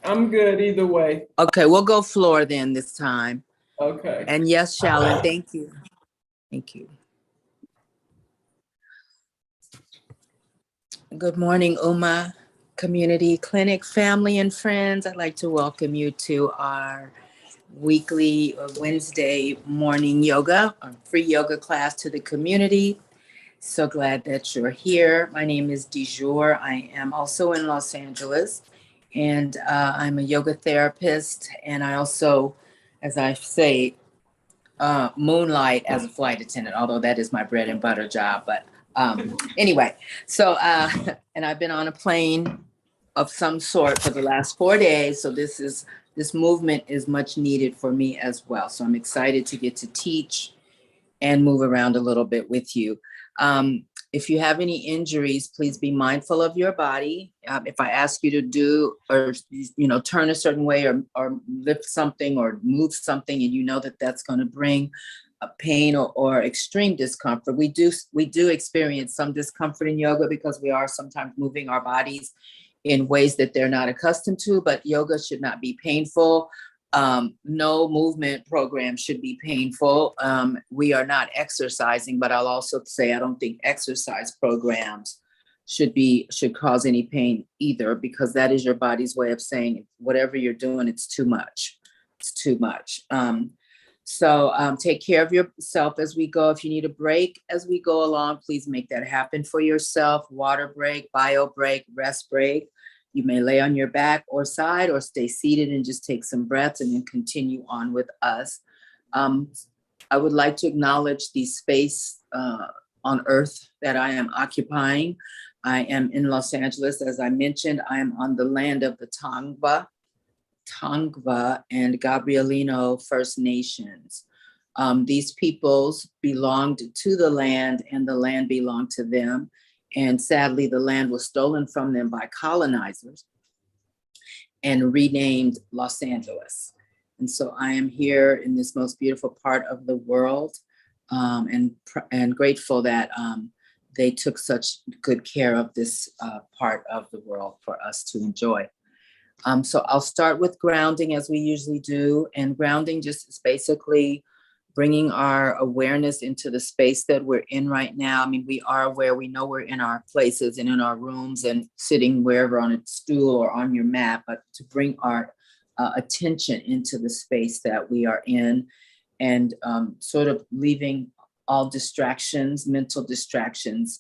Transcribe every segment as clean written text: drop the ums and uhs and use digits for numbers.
I'm good either way. Okay, we'll go floor then this time. Okay. And yes, Shalyn, thank you. Thank you. Good morning, Uma Community Clinic family and friends. I'd like to welcome you to our weekly Wednesday morning yoga, or free yoga class to the community. So glad that you're here. My name is DeJur. I am also in Los Angeles, and I'm a yoga therapist. And I also, as I say, moonlight as a flight attendant, although that is my bread and butter job. But anyway, so, and I've been on a plane of some sort for the last 4 days. So this movement is much needed for me as well. So I'm excited to get to teach and move around a little bit with you. If you have any injuries, please be mindful of your body. If I ask you to do or turn a certain way or lift something or move something, and you know that that's going to bring a pain or extreme discomfort, we do experience some discomfort in yoga because we are sometimes moving our bodies in ways that they're not accustomed to. But yoga should not be painful. No movement program should be painful. We are not exercising, but I'll also say I don't think exercise programs should cause any pain either, because that is your body's way of saying whatever you're doing, it's too much. It's too much. So take care of yourself as we go. If you need a break as we go along, please make that happen for yourself. Water break, bio break, rest break. You may lay on your back or side or stay seated and just take some breaths and then continue on with us. I would like to acknowledge the space on Earth that I am occupying. I am in Los Angeles. As I mentioned, I am on the land of the Tongva and Gabrielino First Nations. These peoples belonged to the land and the land belonged to them. And sadly, the land was stolen from them by colonizers and renamed Los Angeles. And so I am here in this most beautiful part of the world, and grateful that they took such good care of this part of the world for us to enjoy. So I'll start with grounding as we usually do. And grounding just is basically bringing our awareness into the space that we're in right now. I mean, we are aware, we know we're in our places and in our rooms and sitting wherever on a stool or on your mat, but to bring our attention into the space that we are in, and sort of leaving all distractions, mental distractions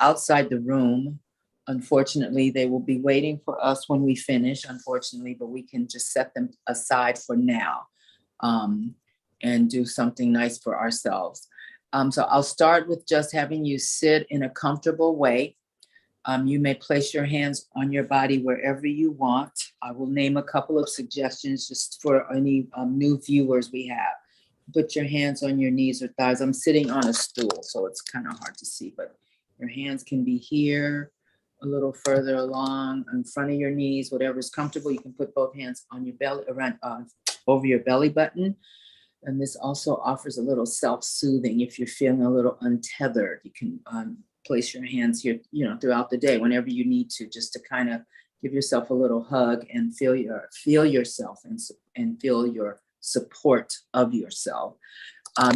outside the room. Unfortunately, they will be waiting for us when we finish, unfortunately, but we can just set them aside for now. And do something nice for ourselves. So I'll start with just having you sit in a comfortable way. You may place your hands on your body wherever you want. I will name a couple of suggestions just for any new viewers we have. Put your hands on your knees or thighs. I'm sitting on a stool, so it's kind of hard to see, but your hands can be here, a little further along, in front of your knees, whatever's comfortable. You can put both hands on your belly, around over your belly button. And this also offers a little self-soothing. If you're feeling a little untethered, you can place your hands here, throughout the day, whenever you need to, just to kind of give yourself a little hug and feel yourself and feel your support of yourself.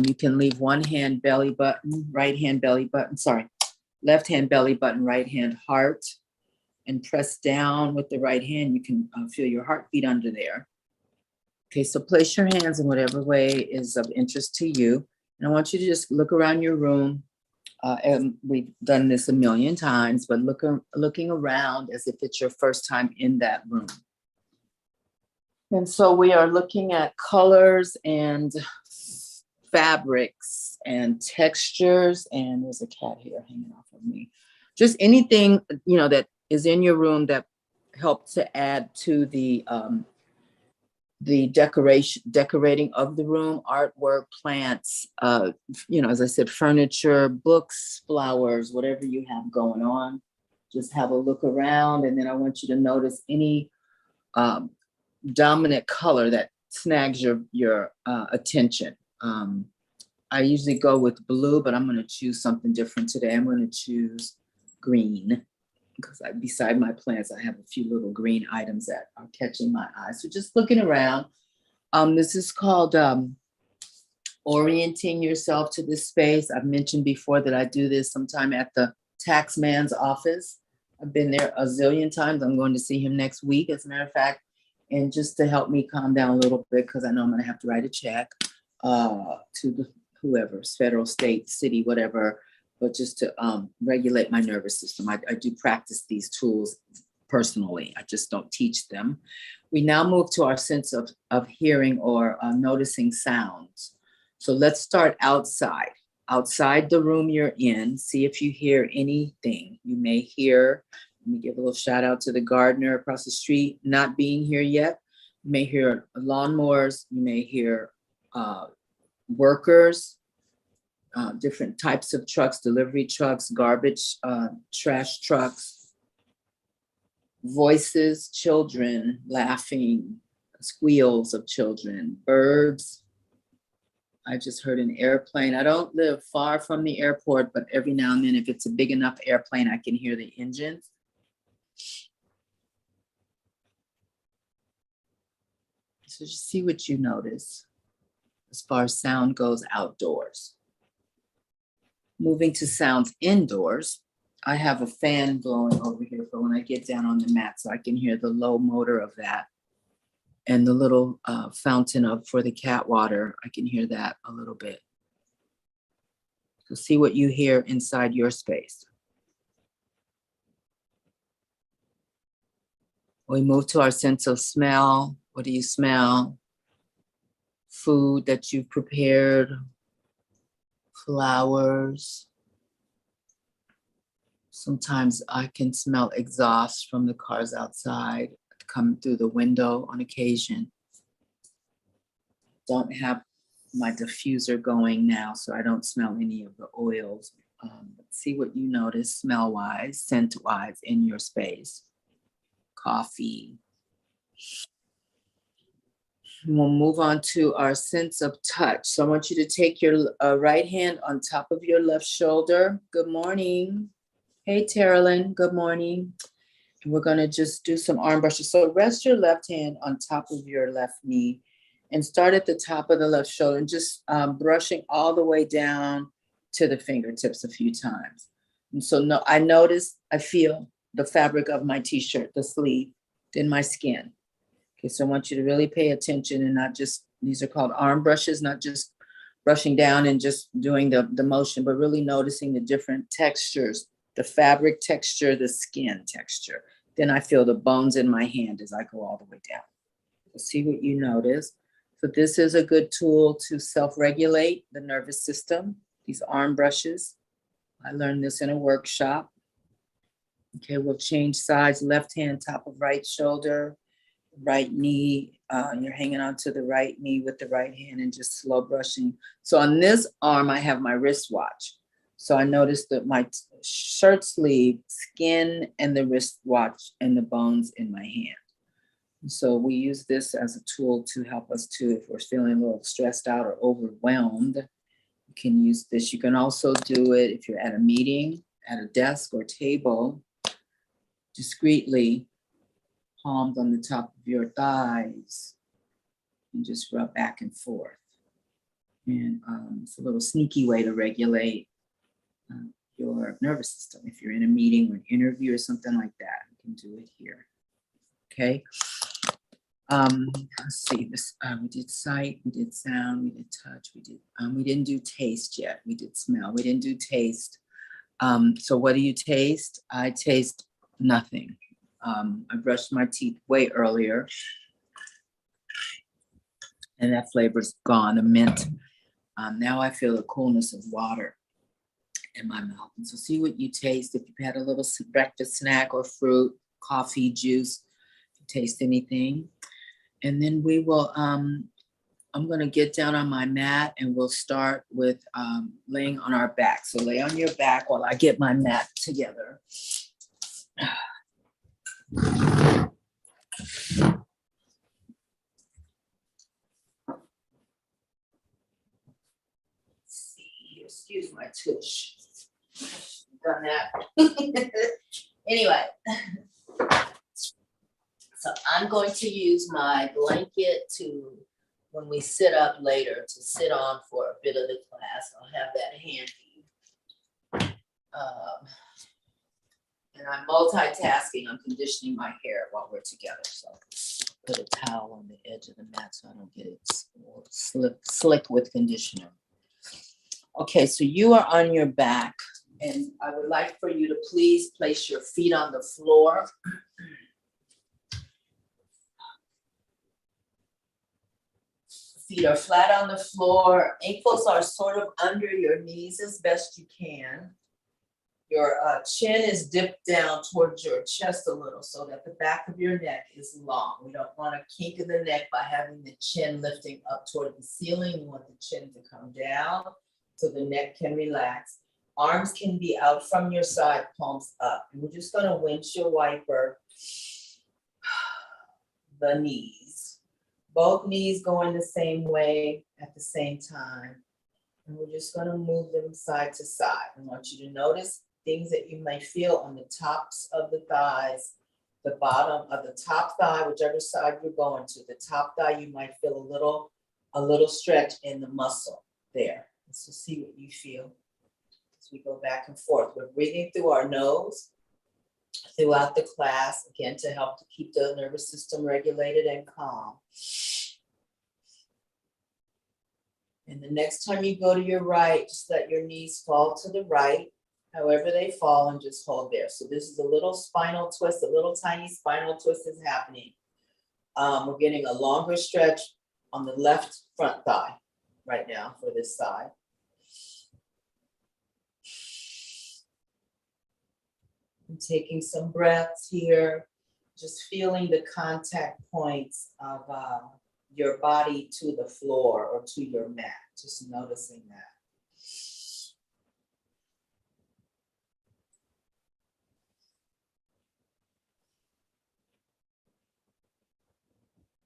You can leave one hand belly button, right hand belly button, left hand belly button, right hand heart, and press down with the right hand. You can feel your heartbeat under there. Okay, so place your hands in whatever way is of interest to you. And I want you to just look around your room. And we've done this a million times, but looking around as if it's your first time in that room. And so we are looking at colors and fabrics and textures. And there's a cat here hanging off of me. Just anything, that is in your room that helps to add to the decorating of the room, artwork, plants, as I said, furniture, books, flowers, whatever you have going on. Just have a look around, and then I want you to notice any dominant color that snags your attention. I usually go with blue, but I'm going to choose something different today. I'm going to choose green. because beside my plants, I have a few little green items that are catching my eye. So just looking around. This is called orienting yourself to this space. I've mentioned before that I do this sometime at the tax man's office. I've been there a zillion times. I'm going to see him next week, as a matter of fact, and just to help me calm down a little bit, because I know I'm going to have to write a check to whoever's federal, state, city, whatever, but just to regulate my nervous system. I do practice these tools personally. I just don't teach them. We now move to our sense of hearing or noticing sounds. So let's start outside. Outside the room you're in, see if you hear anything. You may hear, let me give a little shout out to the gardener across the street, not being here yet. You may hear lawnmowers, you may hear workers, different types of trucks, delivery trucks, garbage, trash trucks, voices, children laughing, squeals of children, birds. I just heard an airplane. I don't live far from the airport, but every now and then, if it's a big enough airplane, I can hear the engines. So just see what you notice as far as sound goes outdoors. Moving to sounds indoors, I have a fan blowing over here for when I get down on the mat, so I can hear the low motor of that. And the little fountain for the cat water, I can hear that a little bit. So see what you hear inside your space. We move to our sense of smell. What do you smell? Food that you've prepared, flowers. Sometimes I can smell exhaust from the cars outside coming through the window on occasion. Don't have my diffuser going now, so I don't smell any of the oils. See what you notice smell-wise, scent-wise in your space. Coffee. We'll move on to our sense of touch. So I want you to take your right hand on top of your left shoulder. Good morning. Hey, Terilyn, good morning. And we're gonna just do some arm brushes. So rest your left hand on top of your left knee and start at the top of the left shoulder and just brushing all the way down to the fingertips a few times. And so I feel the fabric of my t-shirt, the sleeve, then my skin. Okay, so I want you to really pay attention and not just, these are called arm brushes, not just brushing down and just doing the motion, but really noticing the different textures, the fabric texture, the skin texture. Then I feel the bones in my hand as I go all the way down. So see what you notice. So this is a good tool to self-regulate the nervous system, these arm brushes. I learned this in a workshop. Okay, we'll change sides, left hand, top of right shoulder, right knee. You're hanging onto the right knee with the right hand and just slow brushing. So on this arm, I have my wristwatch. So I noticed that my shirt sleeve, skin, and the wristwatch and the bones in my hand. So we use this as a tool to help us if we're feeling a little stressed out or overwhelmed, you can use this. You can also do it if you're at a meeting, at a desk or table, discreetly, palmed on the top of your thighs, and just rub back and forth. And it's a little sneaky way to regulate your nervous system. If you're in a meeting or an interview or something like that, you can do it here. Okay. Let's see. We did sight, we did sound, we did touch, we didn't do taste yet. We did smell. We didn't do taste. So what do you taste? I taste nothing. I brushed my teeth way earlier, and that flavor's gone. The mint. Now I feel the coolness of water in my mouth. And so see what you taste. If you've had a little breakfast snack or fruit, coffee, juice, if you taste anything. And then we will, I'm gonna get down on my mat and we'll start with laying on our back. So lay on your back while I get my mat together. Excuse my tush. Done that. Anyway, so I'm going to use my blanket to, when we sit up later, to sit on for a bit of the class. I'll have that handy. And I'm multitasking. I'm conditioning my hair while we're together. So put a towel on the edge of the mat so I don't get it slick with conditioner. Okay, so you are on your back, and I would like for you to please place your feet on the floor. Feet are flat on the floor. Ankles are sort of under your knees as best you can. Your chin is dipped down towards your chest a little so that the back of your neck is long. We don't want a kink in the neck by having the chin lifting up toward the ceiling. We want the chin to come down so the neck can relax. Arms can be out from your side, palms up. And we're just going to windshield wiper the knees. Both knees going the same way at the same time. And we're just going to move them side to side. I want you to notice things that you might feel on the tops of the thighs, the bottom of the top thigh, whichever side you're going to. The top thigh, you might feel a little stretch in the muscle there. Let's just see what you feel as we go back and forth. We're breathing through our nose throughout the class, again, to help to keep the nervous system regulated and calm. And the next time you go to your right, just let your knees fall to the right, however they fall, and just hold there. So this is a little spinal twist, a little tiny spinal twist is happening. We're getting a longer stretch on the left front thigh right now for this side. I'm taking some breaths here, just feeling the contact points of your body to the floor or to your mat, just noticing that.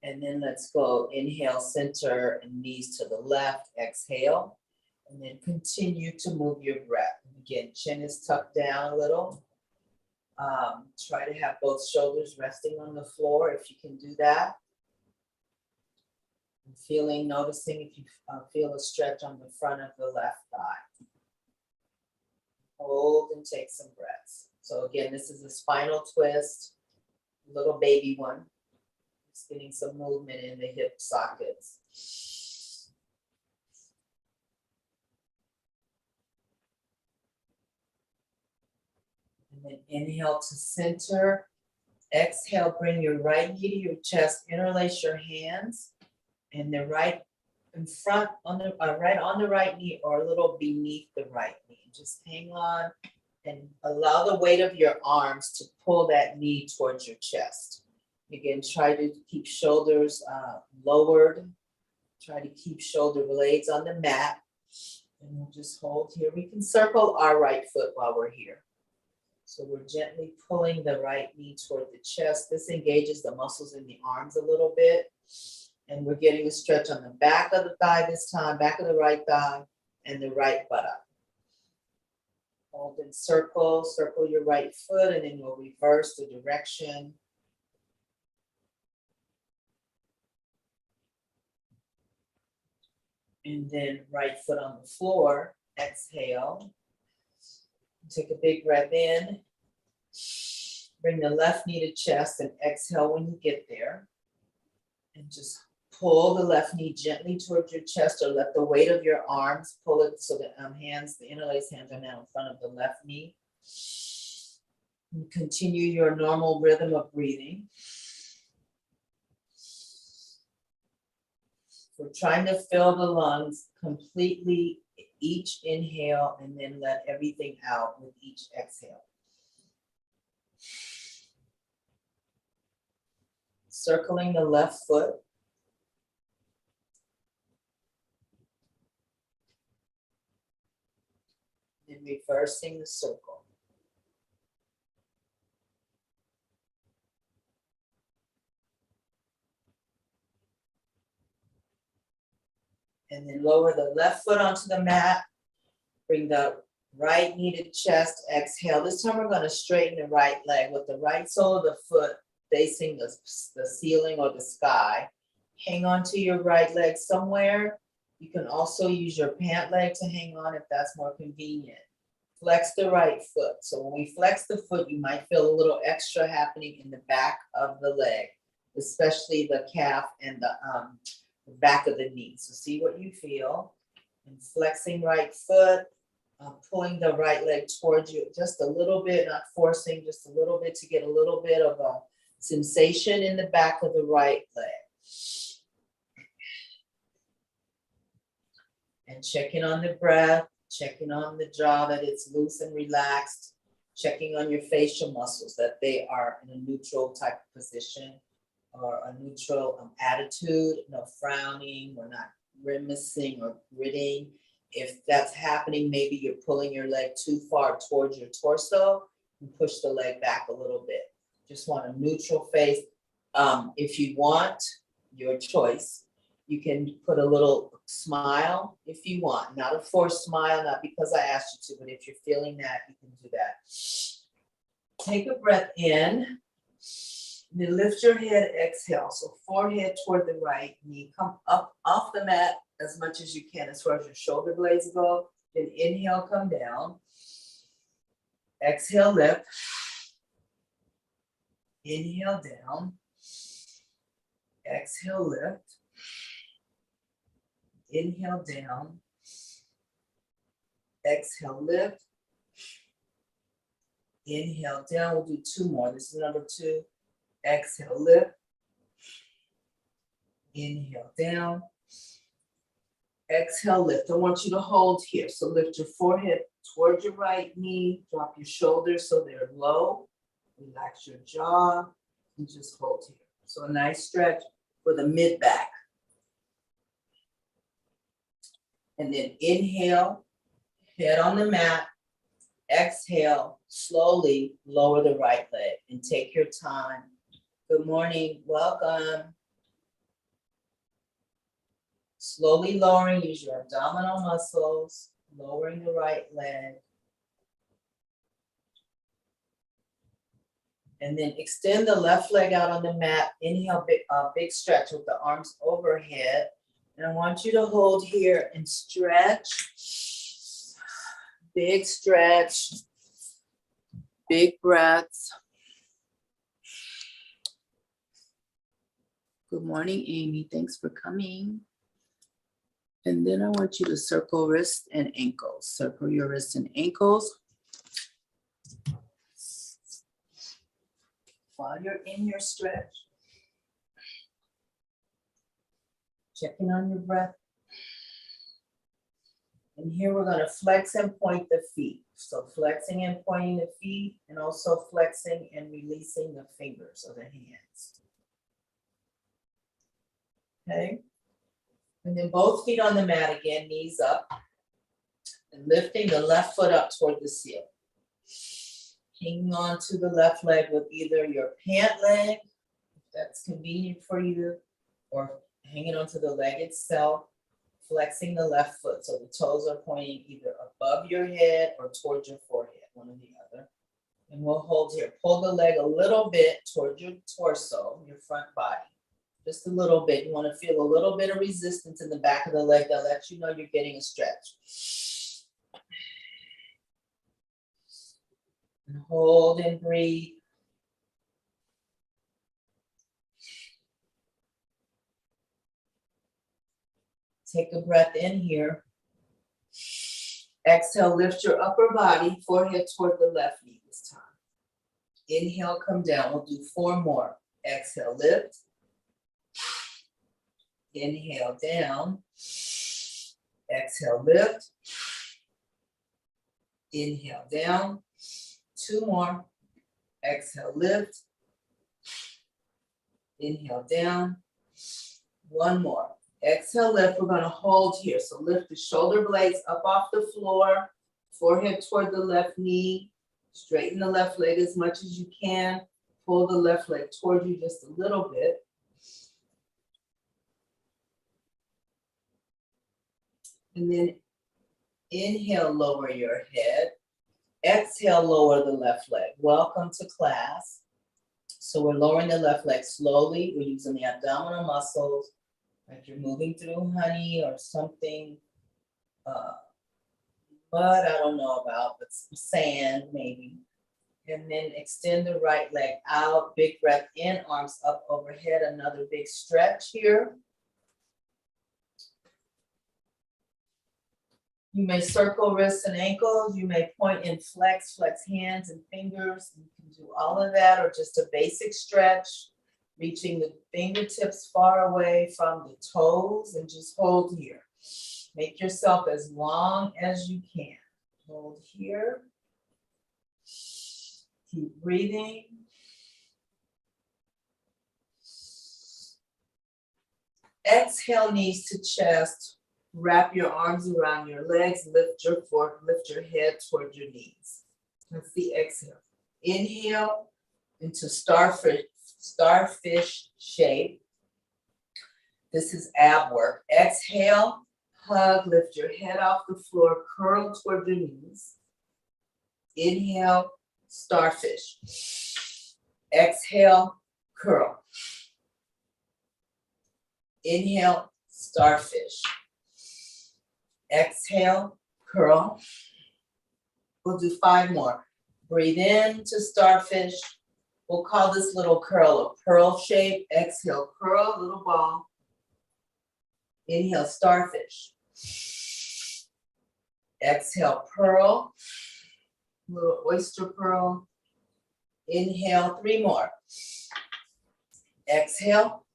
And then let's go inhale, center, and knees to the left, exhale, and then continue to move your breath. And again, chin is tucked down a little. Try to have both shoulders resting on the floor if you can do that. And noticing if you feel a stretch on the front of the left thigh. Hold and take some breaths. So again, this is a spinal twist, little baby one. Just getting some movement in the hip sockets. And then inhale to center. Exhale, bring your right knee to your chest, interlace your hands, and the right in front on the right on the right knee or a little beneath the right knee. Just hang on and allow the weight of your arms to pull that knee towards your chest. Again, try to keep shoulders lowered. Try to keep shoulder blades on the mat. And we'll just hold here. We can circle our right foot while we're here. So we're gently pulling the right knee toward the chest. This engages the muscles in the arms a little bit. And we're getting a stretch on the back of the thigh this time, back of the right thigh, and the right buttock. Hold and circle your right foot, and then we'll reverse the direction. And then right foot on the floor, exhale. Take a big breath in. Bring the left knee to chest and exhale when you get there. And just pull the left knee gently towards your chest, or let the weight of your arms pull it so the the interlaced hands are now in front of the left knee. And continue your normal rhythm of breathing. We're trying to fill the lungs completely each inhale, and then let everything out with each exhale. Circling the left foot. And reversing the circle. And then lower the left foot onto the mat. Bring the Right knee to chest, exhale. This time we're gonna straighten the right leg with the right sole of the foot facing the ceiling or the sky. Hang on to your right leg somewhere. You can also use your pant leg to hang on if that's more convenient. Flex the right foot. So when we flex the foot, you might feel a little extra happening in the back of the leg, especially the calf and the back of the knee. So see what you feel. And flexing right foot, pulling the right leg towards you just a little bit, not forcing, just a little bit to get a little bit of a sensation in the back of the right leg. And checking on the breath, checking on the jaw that it's loose and relaxed, checking on your facial muscles that they are in a neutral type of position or a neutral attitude, no frowning, we're not grimacing or gritting. If that's happening, maybe you're pulling your leg too far towards your torso and push the leg back a little bit. Just want a neutral face. If you want, your choice, you can put a little smile if you want, not a forced smile, not because I asked you to, but if you're feeling that, you can do that. Take a breath in, then lift your head, exhale. So forehead toward the right, knee come up off the mat as much as you can as far as your shoulder blades go. Then inhale, come down. Exhale, lift. Inhale, down. Exhale, lift. Inhale, down. Exhale, lift. Inhale, down. We'll do two more. This is number 2. Exhale, lift. Inhale, down. Exhale, lift. I want you to hold here. So lift your forehead towards your right knee. Drop your shoulders so they're low. Relax your jaw and just hold here. So a nice stretch for the mid back. And then inhale, head on the mat. Exhale, slowly lower the right leg and take your time. Good morning, welcome. Slowly lowering, use your abdominal muscles, lowering the right leg. And then extend the left leg out on the mat. Inhale, big stretch with the arms overhead. And I want you to hold here and stretch. Big stretch, big breaths. Good morning, Amy. Thanks for coming. And then I want you to circle wrists and ankles. Circle your wrists and ankles. While you're in your stretch, checking on your breath. And here we're going to flex and point the feet. So flexing and pointing the feet, and also flexing and releasing the fingers of the hands. Okay. And then both feet on the mat again, knees up. And lifting the left foot up toward the ceiling. Hanging on to the left leg with either your pant leg, if that's convenient for you, or hanging onto the leg itself, flexing the left foot. So the toes are pointing either above your head or towards your forehead, one or the other. And we'll hold here. Pull the leg a little bit towards your torso, your front body. Just a little bit. You want to feel a little bit of resistance in the back of the leg that lets you know you're getting a stretch. And hold and breathe. Take a breath in here. Exhale, lift your upper body, forehead toward the left knee this time. Inhale, come down. We'll do 4 more. Exhale, lift. Inhale, down. Exhale, lift. Inhale, down. 2 more. Exhale, lift. Inhale, down. 1 more. Exhale, lift. We're going to hold here. So lift the shoulder blades up off the floor, forehead toward the left knee. Straighten the left leg as much as you can. Pull the left leg toward you just a little bit. And then Inhale, lower your head. Exhale, lower the left leg. Welcome to class. So we're lowering the left leg slowly. We're using the abdominal muscles, like you're moving through honey or something. Mud, I don't know about, but some sand maybe. And then extend the right leg out. Big breath in, arms up overhead. Another big stretch here. You may circle wrists and ankles. You may point and flex hands and fingers. You can do all of that, or just a basic stretch, reaching the fingertips far away from the toes, and just hold here. Make yourself as long as you can. Hold here. Keep breathing. Exhale, knees to chest. Wrap your arms around your legs. Lift your head toward your knees. That's the exhale. Inhale into starfish shape. This is ab work. Exhale, hug, lift your head off the floor, curl toward your knees. Inhale, starfish. Exhale, curl. Inhale, starfish. Exhale, curl. We'll do 5 more. Breathe in to starfish. We'll call this little curl a pearl shape. Exhale, curl, little ball. Inhale, starfish. Exhale, pearl. Little oyster pearl. Inhale, 3 more. Exhale.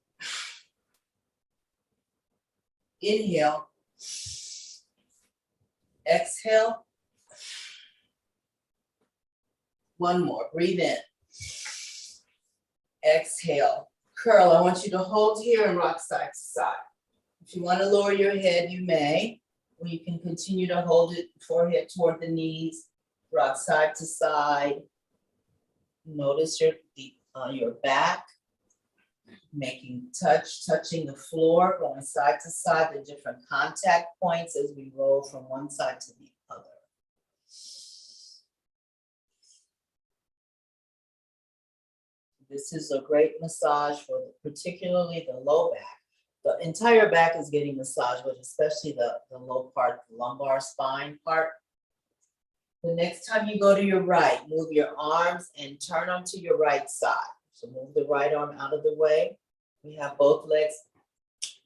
Inhale. Exhale. 1 more. Breathe in. Exhale. Curl. I want you to hold here and rock side to side. If you want to lower your head, you may, or you can continue to hold it, forehead toward the knees, rock side to side. Notice your back, touching the floor, going side to side, the different contact points as we roll from one side to the other. This is a great massage for particularly the low back. The entire back is getting massaged, but especially the low part, the lumbar spine part. The next time you go to your right, move your arms and turn them to your right side. So move the right arm out of the way. We have both legs,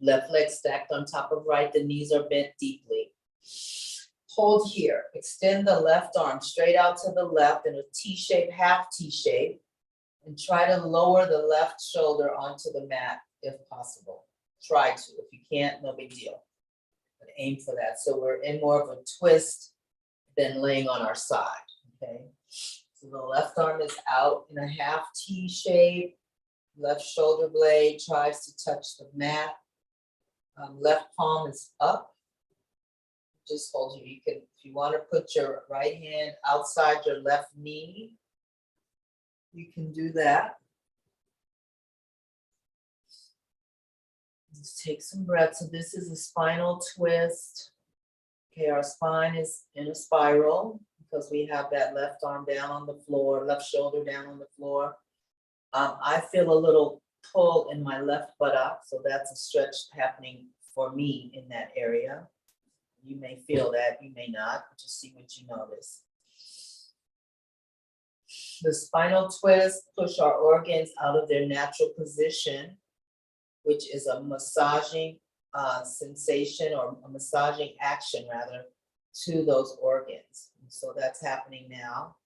left leg stacked on top of right. The knees are bent deeply. Hold here. Extend the left arm straight out to the left in a T shape, half T shape. And try to lower the left shoulder onto the mat if possible. Try to. If you can't, no big deal. But aim for that. So we're in more of a twist than laying on our side. Okay. So the left arm is out in a half T shape. Left shoulder blade tries to touch the mat. Left palm is up. Just hold here. You can, if you want to put your right hand outside your left knee, you can do that. Just take some breath. So this is a spinal twist. Okay, our spine is in a spiral because we have that left arm down on the floor, left shoulder down on the floor. I feel a little pull in my left buttock, so that's a stretch happening for me in that area. You may feel that, you may not, just see what you notice. The spinal twist push our organs out of their natural position, which is a massaging sensation or a massaging action rather to those organs. And so that's happening now.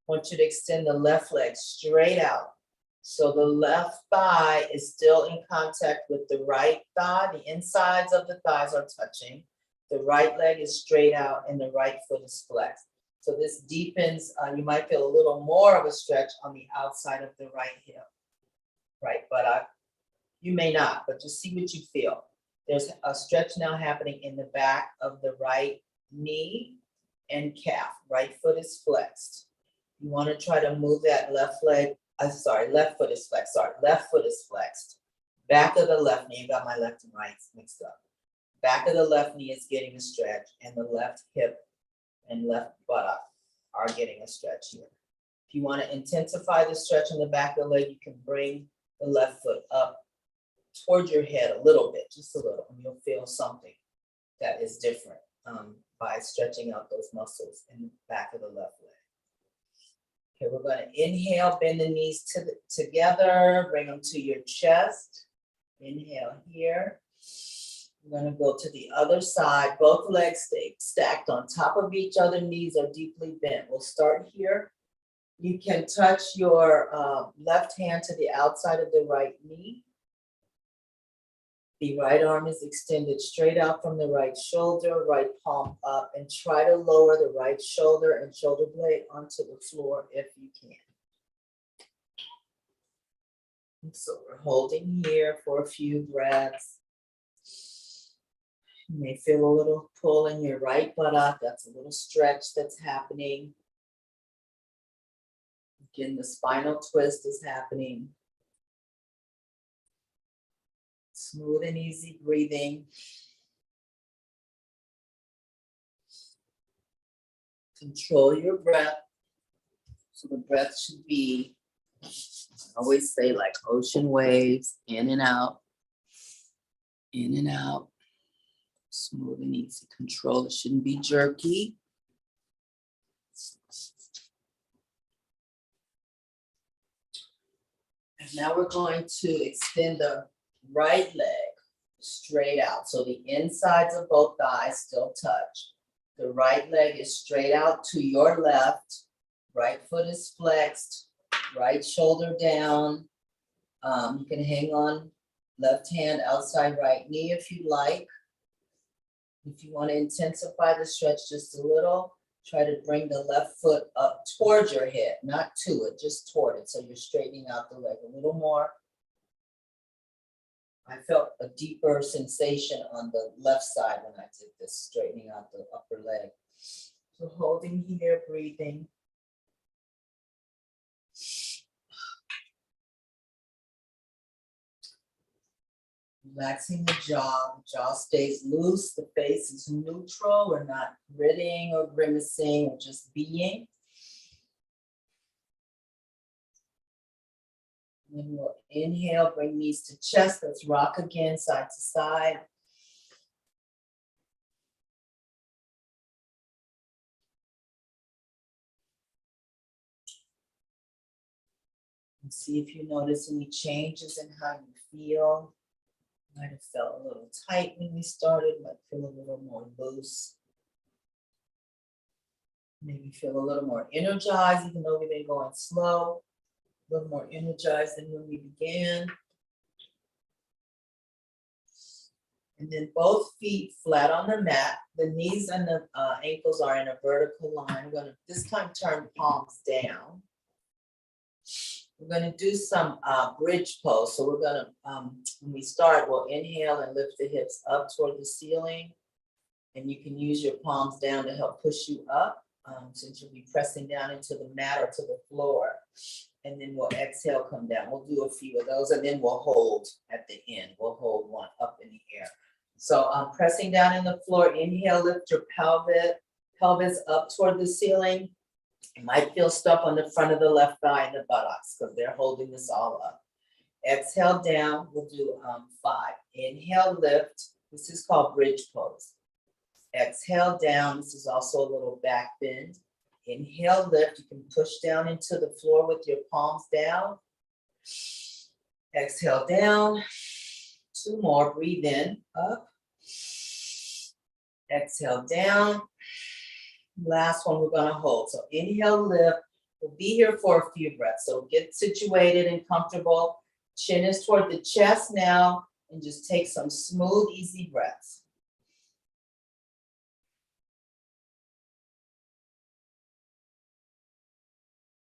I want you to extend the left leg straight out. So the left thigh is still in contact with the right thigh. The insides of the thighs are touching. The right leg is straight out and the right foot is flexed. So this deepens, you might feel a little more of a stretch on the outside of the right hip, right buttock. You may not, but just see what you feel. There's a stretch now happening in the back of the right knee and calf. Right foot is flexed. You want to try to move that left leg, left foot is flexed, left foot is flexed. Back of the left knee, I got my left and right mixed up. Back of the left knee is getting a stretch, and the left hip and left buttock are getting a stretch here. If you want to intensify the stretch in the back of the leg, you can bring the left foot up towards your head a little bit, just a little, and you'll feel something that is different by stretching out those muscles in the back of the left leg. Okay, we're going to inhale, bend the knees together, bring them to your chest. Inhale here. We're going to go to the other side. Both legs stay stacked on top of each other. Knees are deeply bent. We'll start here. You can touch your left hand to the outside of the right knee. The right arm is extended straight out from the right shoulder, right palm up, and try to lower the right shoulder and shoulder blade onto the floor if you can. And so we're holding here for a few breaths. You may feel a little pull in your right buttock. That's a little stretch that's happening. Again, the spinal twist is happening. Smooth and easy breathing. Control your breath. So the breath should be, I always say, like ocean waves, in and out, in and out. Smooth and easy. Control. It shouldn't be jerky. And now we're going to extend the right leg straight out. So the insides of both thighs still touch. The right leg is straight out to your left. Right foot is flexed. Right shoulder down. You can hang on left hand outside right knee if you'd like. If you want to intensify the stretch just a little, try to bring the left foot up towards your head, not to it, just toward it. So you're straightening out the leg a little more. I felt a deeper sensation on the left side when I did this, straightening out the upper leg. So holding here, breathing. Relaxing the jaw stays loose, the face is neutral. We're not gritting or grimacing, or just being. And then we'll inhale, bring knees to chest. Let's rock again, side to side. And see if you notice any changes in how you feel. Might have felt a little tight when we started, might feel a little more loose. Maybe feel a little more energized, even though we've been going slow. A little more energized than when we began. And then both feet flat on the mat. The knees and the ankles are in a vertical line. We're gonna this time turn palms down. We're gonna do some bridge pose. So we're gonna, when we start, we'll inhale and lift the hips up toward the ceiling. And you can use your palms down to help push you up, since you'll be pressing down into the mat or to the floor. And then we'll exhale, come down. We'll do a few of those, and then we'll hold at the end. We'll hold one up in the air. So pressing down in the floor, inhale, lift your pelvis up toward the ceiling. You might feel stuff on the front of the left thigh and the buttocks because they're holding this all up. Exhale down, we'll do 5. Inhale, lift. This is called bridge pose. Exhale down, this is also a little back bend. Inhale, lift. You can push down into the floor with your palms down. Exhale down. 2 more, breathe in, up. Exhale down. Last one we're gonna hold. So inhale, lift. We'll be here for a few breaths. So get situated and comfortable. Chin is toward the chest now, and just take some smooth, easy breaths.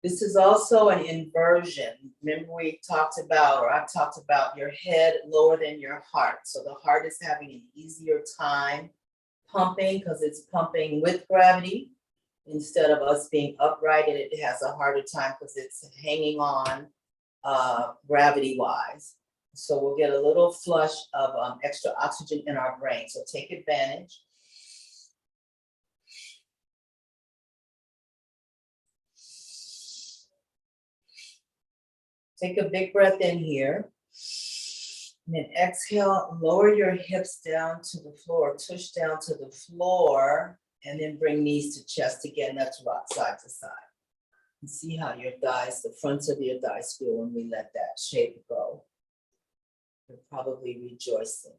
This is also an inversion. Remember we talked about, or I've talked about your head lower than your heart. So the heart is having an easier time pumping because it's pumping with gravity instead of us being upright, and it has a harder time because it's hanging on gravity-wise. So we'll get a little flush of extra oxygen in our brain. So take advantage. Take a big breath in here. And then exhale, lower your hips down to the floor, tush down to the floor, and then bring knees to chest again. That's rock side to side. And see how your thighs, the fronts of your thighs feel when we let that shape go. You're probably rejoicing.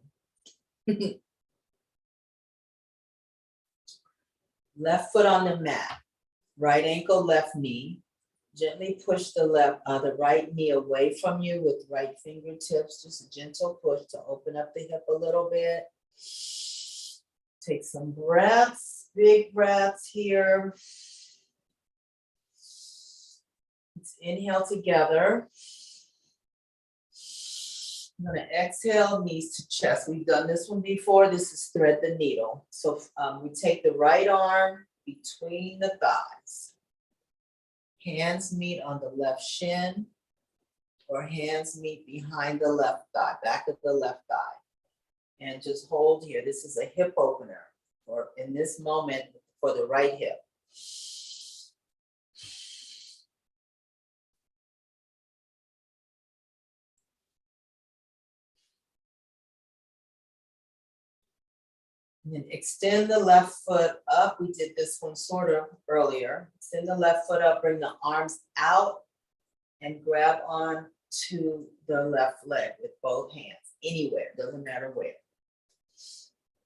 Left foot on the mat, right ankle, left knee. Gently push the right knee away from you with right fingertips. Just a gentle push to open up the hip a little bit. Take some breaths, big breaths here. Let's inhale together. I'm gonna exhale, knees to chest. We've done this one before. This is thread the needle. So we take the right arm between the thighs. Hands meet on the left shin, or hands meet behind the left thigh, back of the left thigh. And just hold here. This is a hip opener, or in this moment, for the right hip. And then extend the left foot up. We did this one sort of earlier. Extend the left foot up, bring the arms out and grab on to the left leg with both hands, anywhere, doesn't matter where.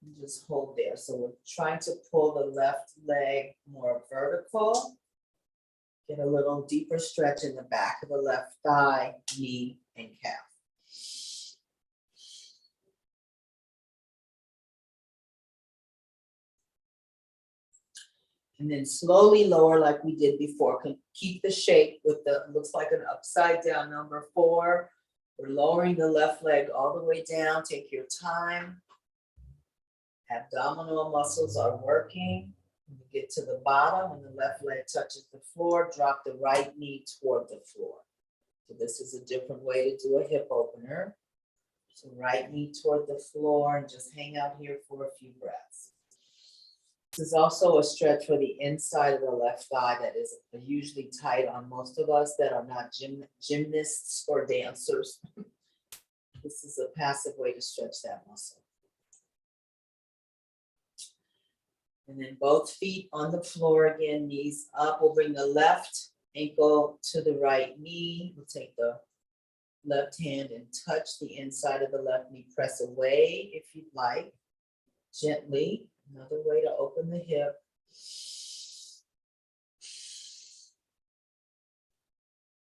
And just hold there. So we're trying to pull the left leg more vertical. Get a little deeper stretch in the back of the left thigh, knee, and calf. And then slowly lower like we did before. Keep the shape with the, looks like an upside down number 4. We're lowering the left leg all the way down. Take your time. Abdominal muscles are working. When you get to the bottom and the left leg touches the floor, drop the right knee toward the floor. So this is a different way to do a hip opener. So right knee toward the floor and just hang out here for a few breaths. This is also a stretch for the inside of the left thigh that is usually tight on most of us that are not gymnasts or dancers. This is a passive way to stretch that muscle. And then both feet on the floor again, knees up. We'll bring the left ankle to the right knee. We'll take the left hand and touch the inside of the left knee. Press away if you'd like, gently. Another way to open the hip.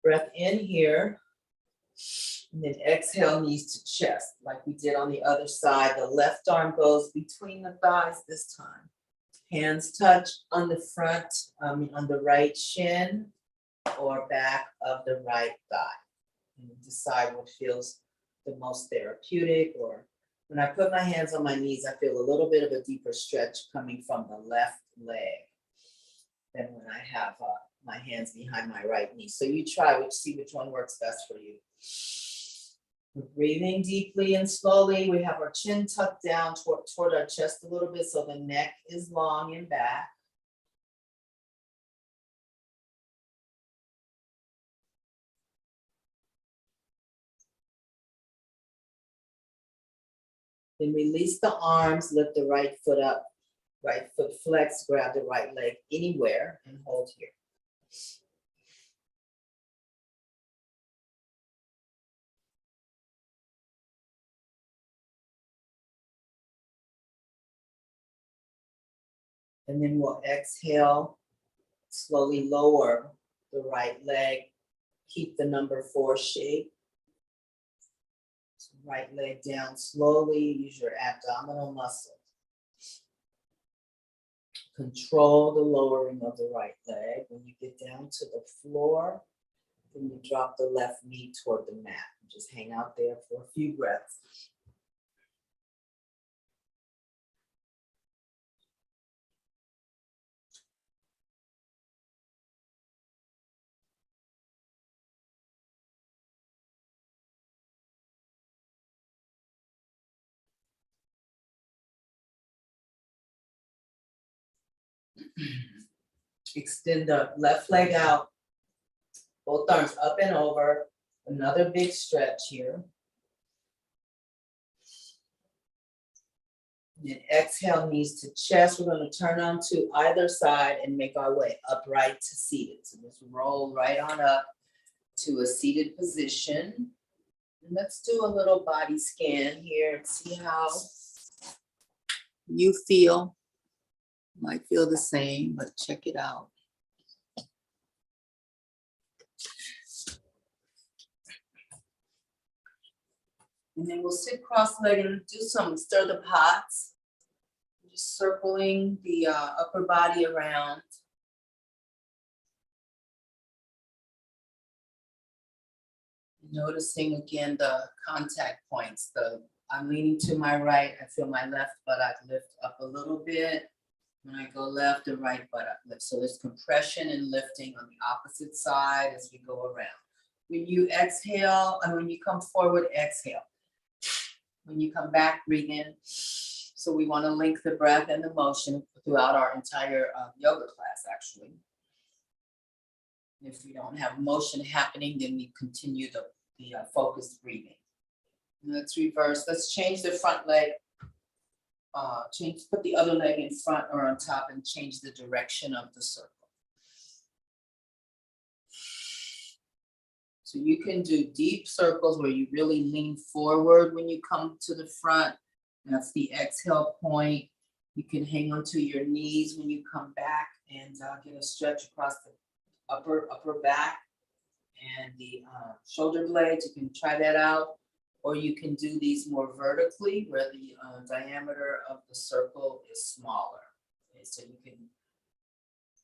Breath in here. And then exhale, knees to chest, like we did on the other side. The left arm goes between the thighs this time. Hands touch on the front, on the right shin or back of the right thigh. And decide what feels the most therapeutic. Or when I put my hands on my knees, I feel a little bit of a deeper stretch coming from the left leg than when I have my hands behind my right knee. So you try, see which one works best for you. We're breathing deeply and slowly. We have our chin tucked down toward our chest a little bit so the neck is long and back. Then release the arms, lift the right foot up, right foot flex, grab the right leg anywhere and hold here. And then we'll exhale, slowly lower the right leg, keep the number 4 shape. So right leg down slowly, use your abdominal muscles. Control the lowering of the right leg. When you get down to the floor, then you drop the left knee toward the mat. Just hang out there for a few breaths. Extend the left leg out, both arms up and over. Another big stretch here. And then exhale, knees to chest. We're going to turn on to either side and make our way upright to seated. So just roll right on up to a seated position. And let's do a little body scan here and see how you feel. Might feel the same, but check it out. And then we'll sit cross-legged and do some stir the pots. Just circling the upper body around. Noticing again the contact points. I'm leaning to my right. I feel my left buttock lift up a little bit. When I go left, the right buttock lift. So there's compression and lifting on the opposite side as we go around. When you exhale, and when you come forward, exhale. When you come back, breathe in. So we want to link the breath and the motion throughout our entire yoga class, actually. If we don't have motion happening, then we continue the focused breathing. Let's reverse. Let's change the front leg. Put the other leg in front or on top and change the direction of the circle. So you can do deep circles where you really lean forward when you come to the front. That's the exhale point. You can hang onto your knees when you come back and get a stretch across the upper back and the shoulder blades. You can try that out. Or you can do these more vertically where the diameter of the circle is smaller. Okay, so you can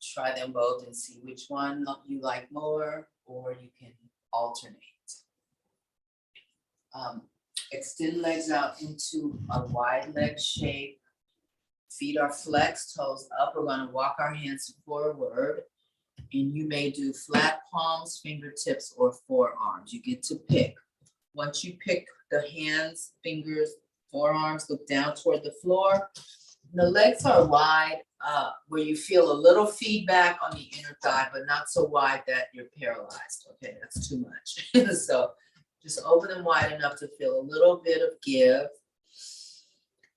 try them both and see which one you like more, or you can alternate. Extend legs out into a wide leg shape. Feet are flexed, toes up. We're going to walk our hands forward. And you may do flat palms, fingertips, or forearms. You get to pick. Once you pick the hands, fingers, forearms, look down toward the floor. The legs are wide, where you feel a little feedback on the inner thigh, but not so wide that you're paralyzed. Okay, that's too much. So just open them wide enough to feel a little bit of give.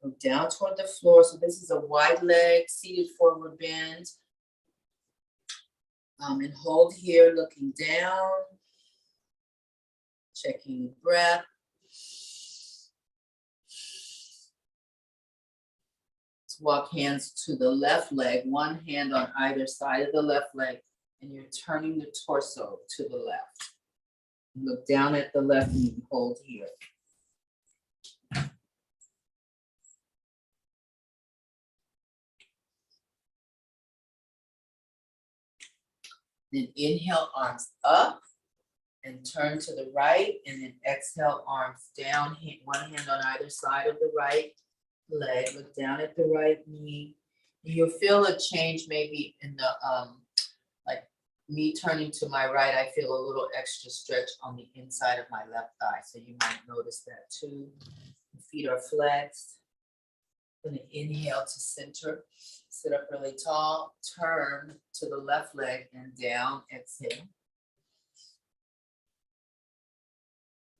Look down toward the floor. So this is a wide leg, seated forward bend. And hold here, looking down. Checking breath. Let's walk hands to the left leg, one hand on either side of the left leg, and you're turning the torso to the left. Look down at the left knee and hold here. Then inhale, arms up. And turn to the right, and then exhale, arms down, one hand on either side of the right leg. Look down at the right knee. You'll feel a change maybe in the, like me turning to my right, I feel a little extra stretch on the inside of my left thigh. So you might notice that too. The feet are flexed. Gonna inhale to center, sit up really tall, turn to the left leg and down, exhale.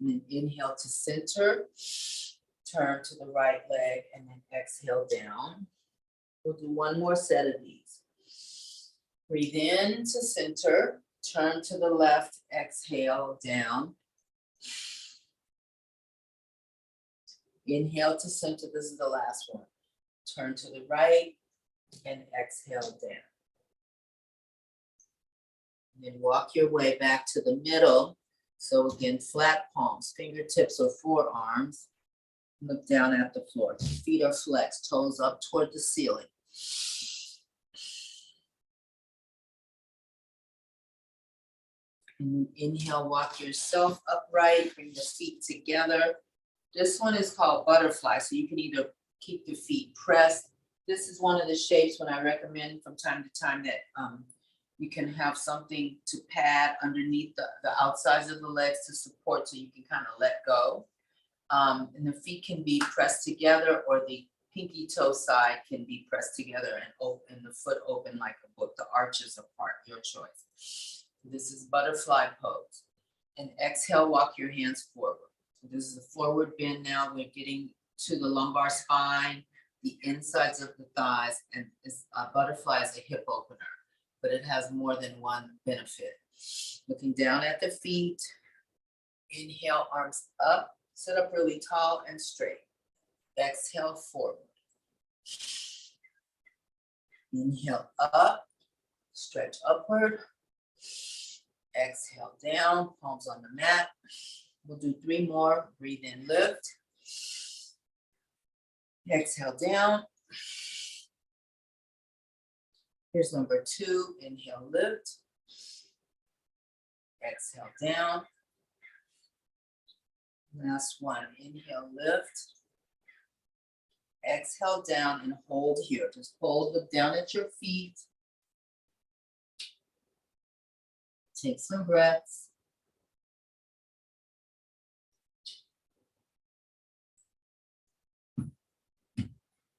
And then inhale to center, turn to the right leg, and then exhale down. We'll do one more set of these. Breathe in to center, turn to the left, exhale down. Inhale to center, this is the last one. Turn to the right and exhale down. And then walk your way back to the middle. So again, flat palms, fingertips or forearms. Look down at the floor. Feet are flexed, toes up toward the ceiling. And inhale, walk yourself upright, bring the feet together. This one is called butterfly, so you can either keep the feet pressed. This is one of the shapes when I recommend from time to time that you can have something to pad underneath the outsides of the legs to support so you can kind of let go. And the feet can be pressed together or the pinky toe side can be pressed together and open the foot open like a book, the arches apart, your choice. This is butterfly pose. And exhale, walk your hands forward. So this is a forward bend now. We're getting to the lumbar spine, the insides of the thighs, and a butterfly is a hip opener, but it has more than one benefit. Looking down at the feet, inhale, arms up, sit up really tall and straight. Exhale, forward. Inhale up, stretch upward. Exhale down, palms on the mat. We'll do 3 more. Breathe in, lift. Exhale down. Here's number 2. Inhale, lift. Exhale down. Last one. Inhale, lift. Exhale down and hold here. Just hold, look down at your feet. Take some breaths.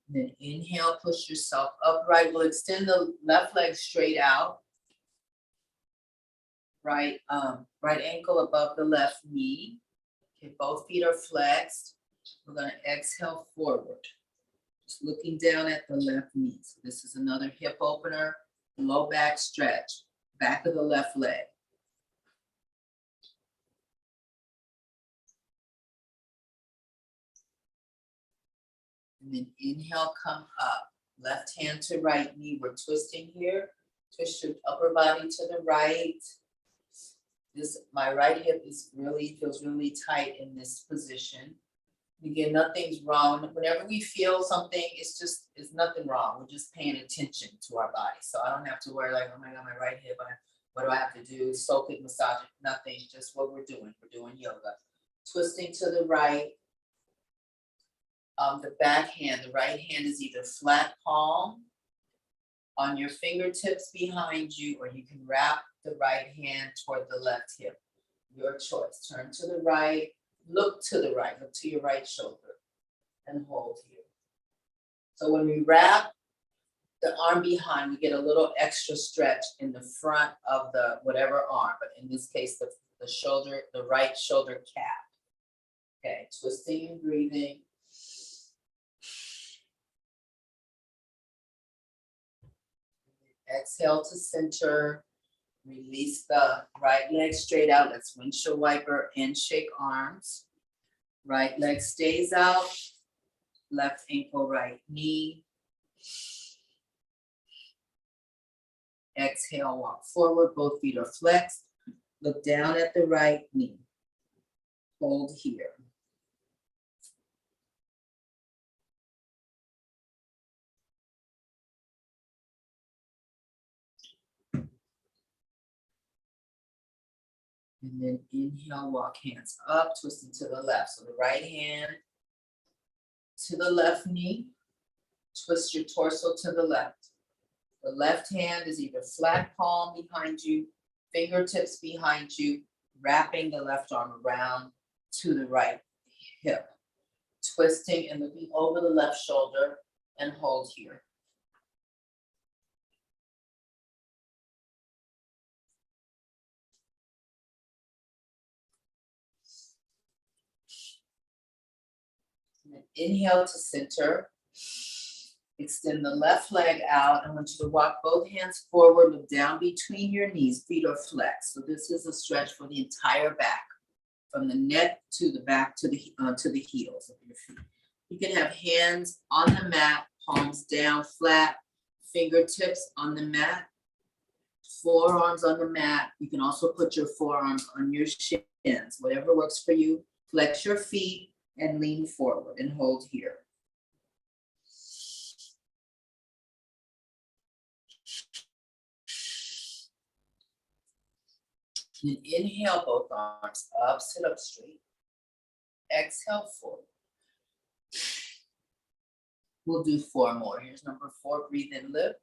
Then inhale, push yourself upright. We'll extend the left leg straight out. Right ankle above the left knee. Okay, both feet are flexed. We're going to exhale forward. Just looking down at the left knee. So this is another hip opener, low back stretch, back of the left leg. And then inhale, come up. Left hand to right knee. We're twisting here. Twist your upper body to the right. My right hip feels really tight in this position. Again, nothing's wrong. Whenever we feel something, it's nothing wrong. We're just paying attention to our body. So I don't have to worry like, oh my God, my right hip, what do I have to do? Soak it, massage it, nothing, just what we're doing. We're doing yoga. Twisting to the right. The back hand, the right hand is either flat palm on your fingertips behind you, or you can wrap the right hand toward the left hip. Your choice. Turn to the right, look to the right, look to your right shoulder, and hold here. So when we wrap the arm behind, we get a little extra stretch in the front of the whatever arm, but in this case, the shoulder, the right shoulder cap. Okay, twisting and breathing. Exhale to center. Release the right leg straight out. Let's windshield wiper and shake arms. Right leg stays out. Left ankle, right knee. Exhale, walk forward. Both feet are flexed. Look down at the right knee. Hold here. And then inhale, walk hands up, twisting to the left. So the right hand to the left knee, twist your torso to the left. The left hand is either flat palm behind you, fingertips behind you, wrapping the left arm around to the right hip. Twisting and looking over the left shoulder and hold here. Inhale to center. Extend the left leg out. I want you to walk both hands forward, look down between your knees, feet are flexed. So this is a stretch for the entire back, from the neck to the back to the heels of your feet. You can have hands on the mat, palms down flat, fingertips on the mat, forearms on the mat. You can also put your forearms on your shins, whatever works for you. Flex your feet and lean forward and hold here. And inhale, both arms up, sit up straight. Exhale, forward. We'll do 4 more. Here's number 4, breathe in, lift.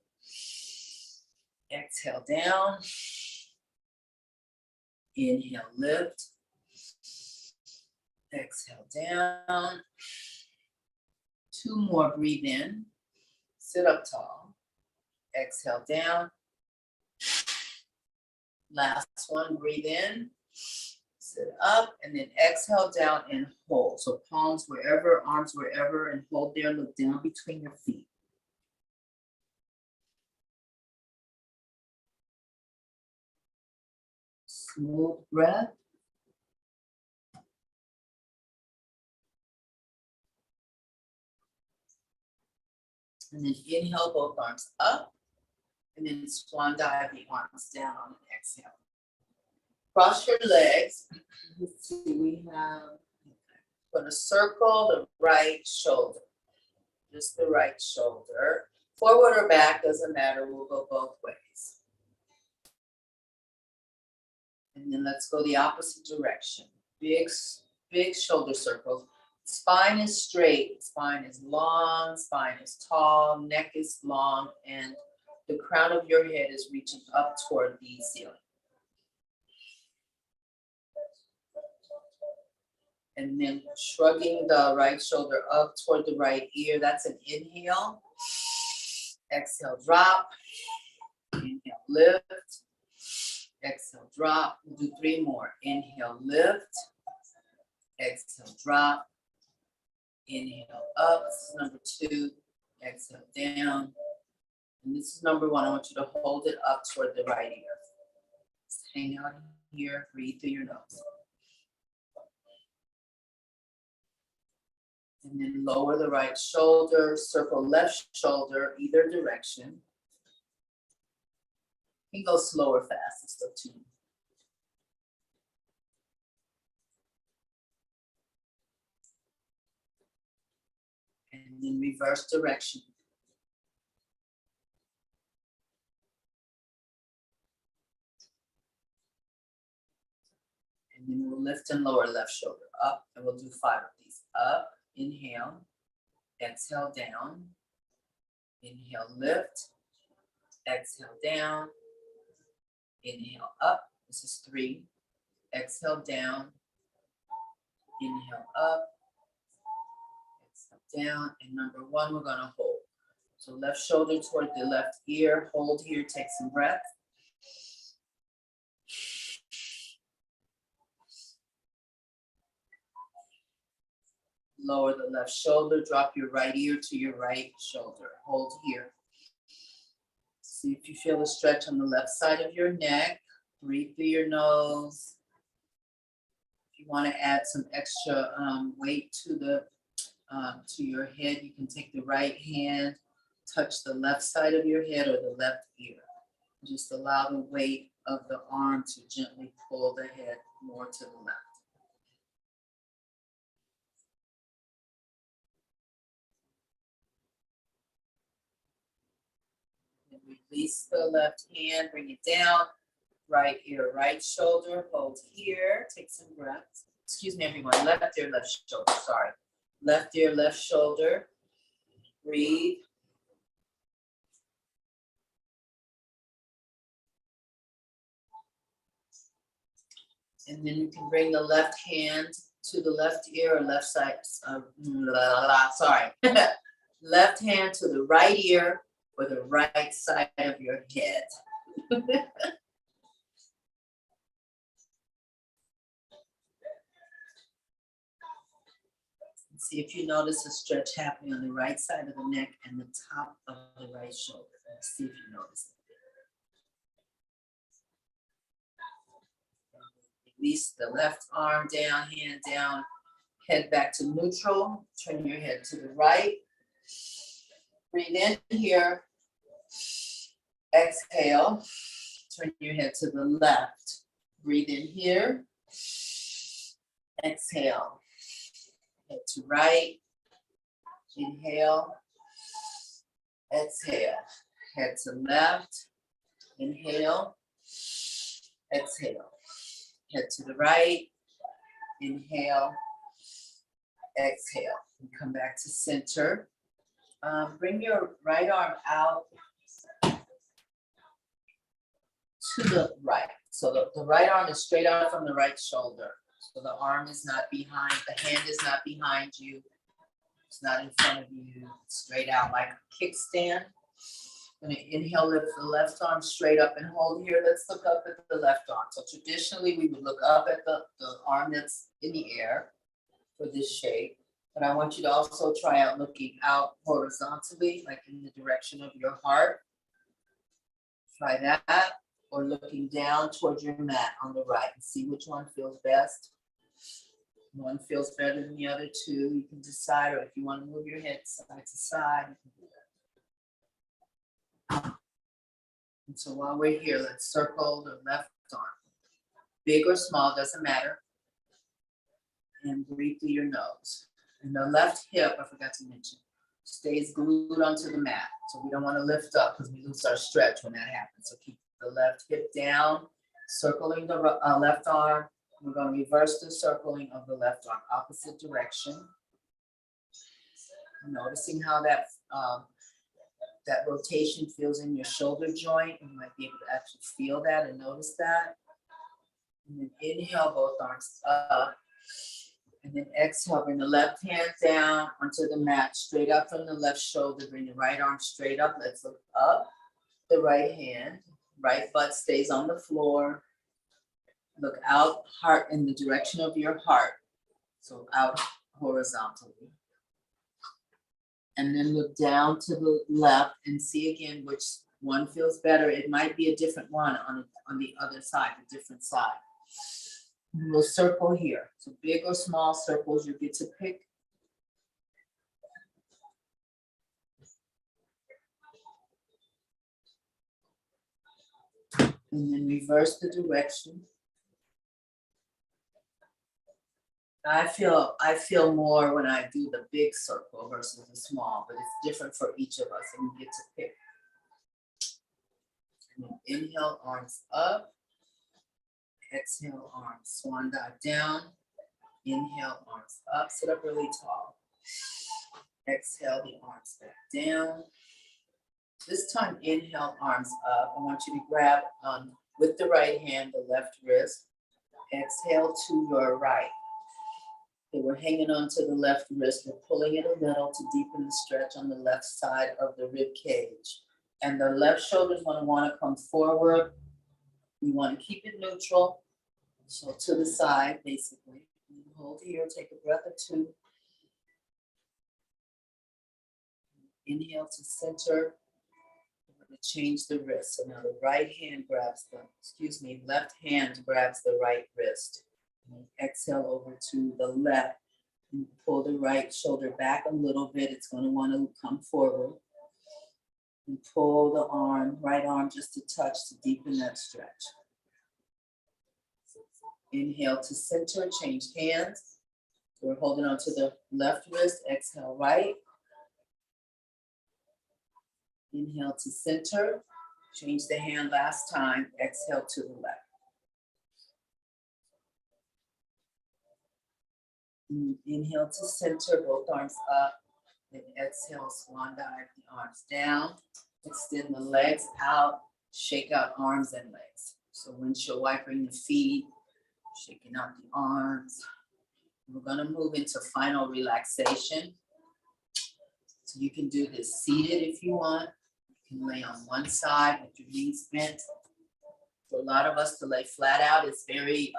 Exhale down. Inhale, lift. Exhale down. 2 more, breathe in, sit up tall, exhale down. Last one, breathe in, sit up, and then exhale down and hold. So palms wherever, arms wherever, and hold there, look down between your feet. Smooth breath. And then inhale, both arms up, and then swan dive the arms down on an exhale. Cross your legs. Let's see, we have, going to circle the right shoulder, just the right shoulder. Forward or back, doesn't matter, we'll go both ways. And then let's go the opposite direction. Big shoulder circles. Spine is straight, spine is long, spine is tall, neck is long, and the crown of your head is reaching up toward the ceiling. And then shrugging the right shoulder up toward the right ear, that's an inhale. Exhale, drop. Inhale, lift. Exhale, drop. We'll do 3 more. Inhale, lift. Exhale, drop. Inhale, up. This is number 2. Exhale, down. And this is number 1. I want you to hold it up toward the right ear. Just hang out here. Breathe through your nose. And then lower the right shoulder, circle left shoulder, either direction. You can go slow or fast, it's up to you. And then reverse direction. And then we'll lift and lower left shoulder up, and we'll do 5 of these. Up. Inhale, exhale down, inhale, lift, exhale down, inhale up, this is 3, exhale down, inhale up, exhale down, and number 1, we're gonna hold. So left shoulder toward the left ear, hold here, take some breath. Lower the left shoulder, drop your right ear to your right shoulder. Hold here. See if you feel a stretch on the left side of your neck. Breathe through your nose. If you want to add some extra weight to your head, you can take the right hand, touch the left side of your head or the left ear. Just allow the weight of the arm to gently pull the head more to the left. Release the left hand, bring it down, right ear, right shoulder, hold here, take some breaths. Excuse me, everyone, left ear, left shoulder, sorry. Left ear, left shoulder, breathe. And then you can bring the left hand to the left ear or left side, sorry. Left hand to the right ear or the right side of your head. See if you notice a stretch happening on the right side of the neck and the top of the right shoulder. Let's see if you notice it. Release the left arm down, hand down, head back to neutral. Turn your head to the right. Breathe in here. Exhale. Turn your head to the left. Breathe in here. Exhale. Head to right. Inhale. Exhale. Head to left. Inhale. Exhale. Head to the right. Inhale. Exhale. And come back to center. Bring your right arm out to the right. So the right arm is straight out from the right shoulder. So the arm is not behind, the hand is not behind you. It's not in front of you, straight out like a kickstand. Gonna inhale, lift the left arm straight up and hold here. Let's look up at the left arm. So traditionally, we would look up at the arm that's in the air for this shape. But I want you to also try out looking out horizontally, like in the direction of your heart. Try that, or looking down towards your mat on the right and see which one feels best. One feels better than the other two. You can decide, or if you want to move your head side to side, you can do that. And so while we're here, let's circle the left arm. Big or small, doesn't matter. And breathe through your nose. And the left hip, I forgot to mention, stays glued onto the mat. So we don't want to lift up because we lose our stretch when that happens. So keep the left hip down, circling the left arm. We're going to reverse the circling of the left arm, opposite direction. Noticing how that rotation feels in your shoulder joint. You might be able to actually feel that and notice that. And then inhale, both arms up. And then exhale, bring the left hand down onto the mat, straight up from the left shoulder. Bring the right arm straight up. Let's look up the right hand. Right butt stays on the floor. Look out, heart in the direction of your heart. So out horizontally. And then look down to the left and see again which one feels better. It might be a different one on the other side, a different side. And we'll circle here. So big or small circles, you get to pick. And then reverse the direction. I feel more when I do the big circle versus the small, but it's different for each of us, and you get to pick. And then inhale, arms up. Exhale, arms swan dive down. Inhale, arms up, sit up really tall. Exhale, the arms back down. This time, inhale, arms up. I want you to grab with the right hand, the left wrist. Exhale to your right. Okay, we're hanging on to the left wrist. We're pulling it a little to deepen the stretch on the left side of the rib cage. And the left shoulder is going to want to come forward. We want to keep it neutral. So to the side, basically. Hold here, take a breath or two. Inhale to center. We're going to change the wrist. So now the right hand grabs left hand grabs the right wrist. And exhale over to the left. And pull the right shoulder back a little bit. It's going to want to come forward. And pull the arm, right arm just a touch to deepen that stretch. Inhale to center, change hands. So we're holding on to the left wrist, exhale right. Inhale to center, change the hand last time, exhale to the left. Inhale to center, both arms up. Then exhale, swan dive the arms down. Extend the legs out, shake out arms and legs. So windshield wipering the feet, shaking out the arms. We're gonna move into final relaxation. So you can do this seated if you want. You can lay on one side with your knees bent. For a lot of us to lay flat out, it's very,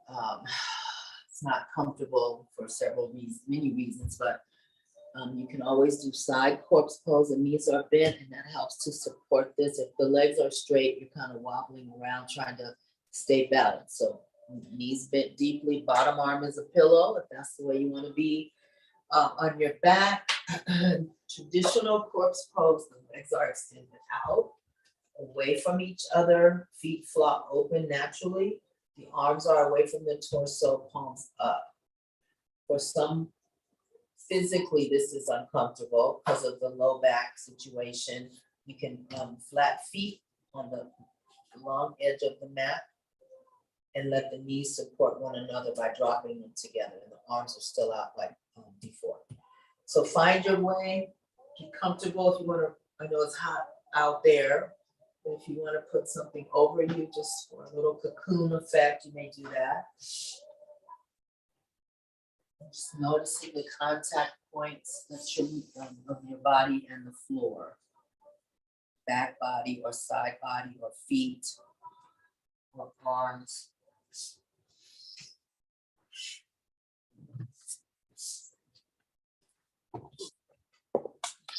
it's not comfortable for many reasons, but you can always do side corpse pose. The knees are bent, and that helps to support this. If the legs are straight, you're kind of wobbling around trying to stay balanced. So knees bent deeply, bottom arm is a pillow, if that's the way you want to be. On your back, traditional corpse pose, the legs are extended out, away from each other, feet flop open naturally. The arms are away from the torso, palms up. For some, physically, this is uncomfortable because of the low back situation. You can flat feet on the long edge of the mat and let the knees support one another by dropping them together. And the arms are still out like before. So find your way, get comfortable if you want to. I know it's hot out there, but if you want to put something over you just for a little cocoon effect, you may do that. Just noticing the contact points that should of your body and the floor. Back body or side body or feet or arms.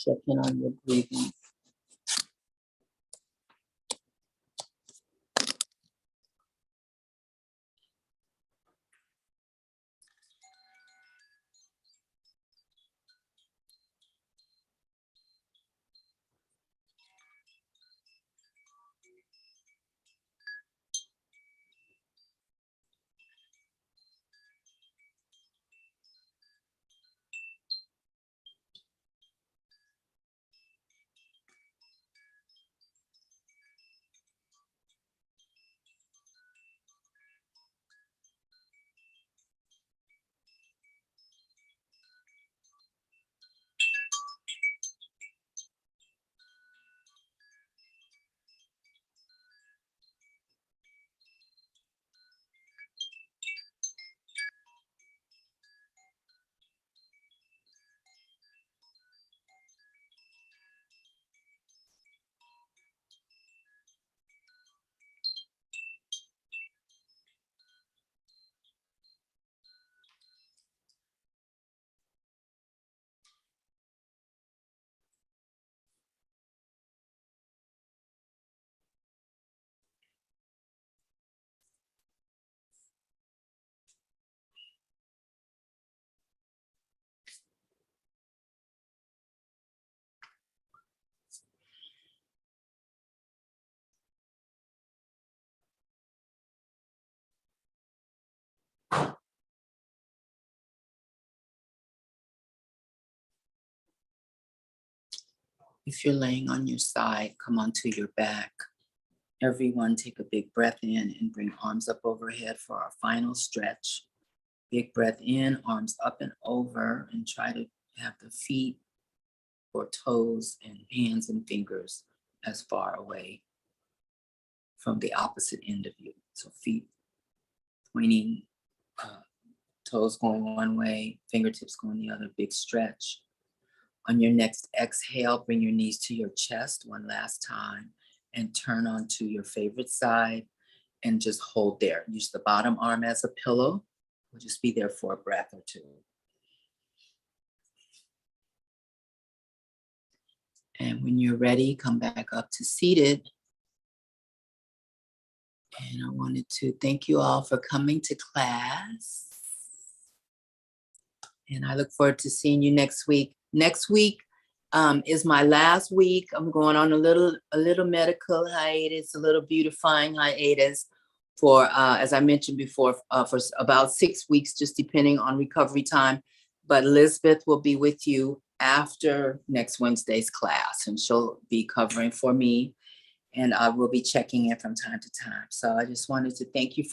Check in on your breathing. If you're laying on your side, come onto your back. Everyone take a big breath in and bring arms up overhead for our final stretch. Big breath in, arms up and over, and try to have the feet or toes and hands and fingers as far away from the opposite end of you. So feet pointing, toes going one way, fingertips going the other, big stretch. On your next exhale, bring your knees to your chest one last time and turn onto your favorite side and just hold there. Use the bottom arm as a pillow. We'll just be there for a breath or two. And when you're ready, come back up to seated. And I wanted to thank you all for coming to class. And I look forward to seeing you next week. Next week is my last week. I'm going on a little medical hiatus, a little beautifying hiatus for, as I mentioned before, for about 6 weeks, just depending on recovery time. But Elizabeth will be with you after next Wednesday's class, and she'll be covering for me. And I will be checking in from time to time. So I just wanted to thank you for